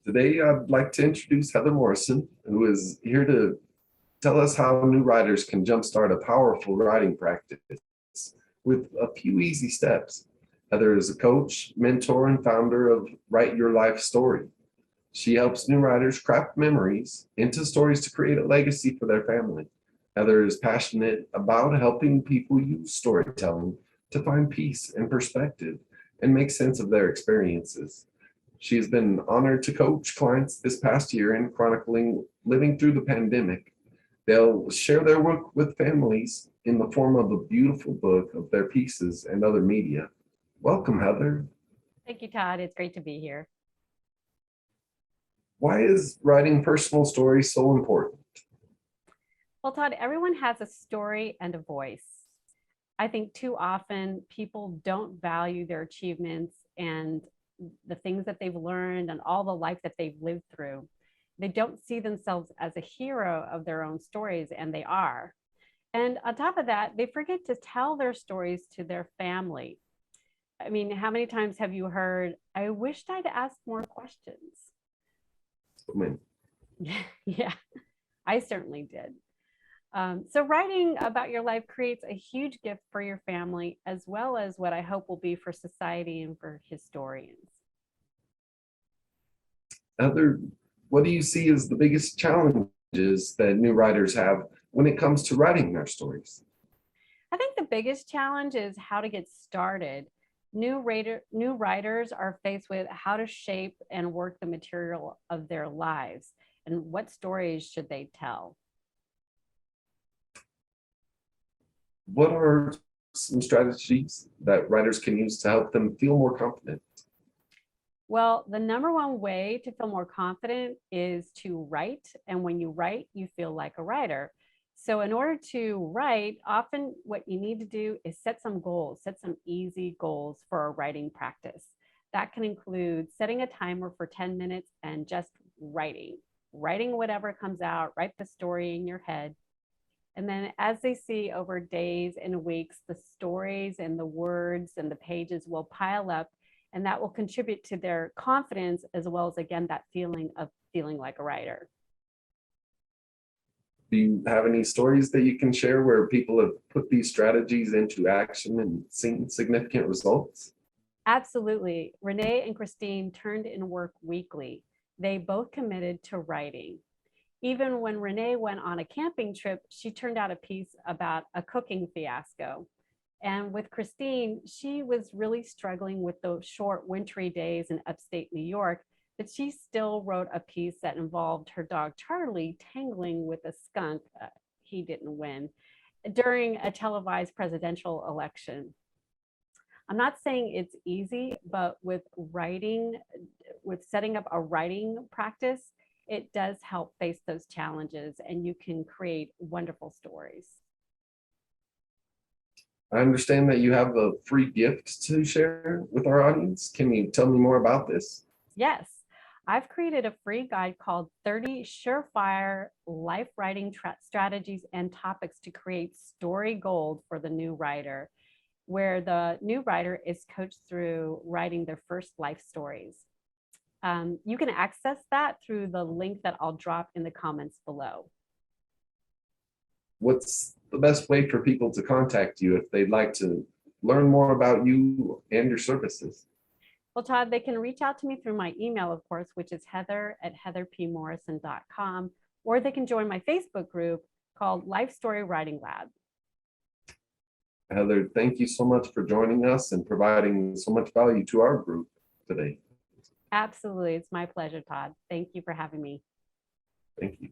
Today, I'd like to introduce Heather Morrison, who is here to tell us how new writers can jumpstart a powerful writing practice with a few easy steps. Heather is a coach, mentor, and founder of Write Your Life Story. She helps new writers craft memories into stories to create a legacy for their family. Heather is passionate about helping people use storytelling to find peace and perspective and make sense of their experiences. She's been honored to coach clients this past year in chronicling living through the pandemic. They'll share their work with families in the form of a beautiful book of their pieces and other media. Welcome, Heather. Thank you, Todd. It's great to be here. Why is writing personal stories so important? Well, Todd, everyone has a story and a voice. I think too often people don't value their achievements and the things that they've learned and all the life that they've lived through. They don't see themselves as a hero of their own stories, and they are. And on top of that, they forget to tell their stories to their family. I mean, how many times have you heard, I wished I'd asked more questions? I Yeah, I certainly did. So writing about your life creates a huge gift for your family, as well as what I hope will be for society and for historians. Heather, what do you see as the biggest challenges that new writers have when it comes to writing their stories? I think the biggest challenge is how to get started. New writers are faced with how to shape and work the material of their lives and what stories should they tell. What are some strategies that writers can use to help them feel more confident? Well, the number one way to feel more confident is to write. And when you write, you feel like a writer. So, in order to write, often what you need to do is set some goals, set some easy goals for a writing practice. That can include setting a timer for 10 minutes and just writing whatever comes out, write the story in your head. And then as they see over days and weeks, the stories and the words and the pages will pile up, and that will contribute to their confidence, as well as, again, that feeling of feeling like a writer. Do you have any stories that you can share where people have put these strategies into action and seen significant results? Absolutely. Renee and Christine turned in work weekly. They both committed to writing. Even when Renee went on a camping trip, she turned out a piece about a cooking fiasco. And with Christine, she was really struggling with those short wintry days in upstate New York, but she still wrote a piece that involved her dog Charlie tangling with a skunk. He didn't win during a televised presidential election. I'm not saying it's easy, but with writing, with setting up a writing practice, it does help face those challenges, and you can create wonderful stories. I understand that you have a free gift to share with our audience. Can you tell me more about this? Yes, I've created a free guide called 30 Surefire Life Writing Strategies and Topics to Create Story Gold for the New Writer, where the new writer is coached through writing their first life stories. You can access that through the link that I'll drop in the comments below. What's the best way for people to contact you if they'd like to learn more about you and your services? Well, Todd, they can reach out to me through my email, of course, which is heather@heatherpmorrison.com, or they can join my Facebook group called Life Story Writing Lab. Heather, thank you so much for joining us and providing so much value to our group today. Absolutely. It's my pleasure, Todd. Thank you for having me. Thank you.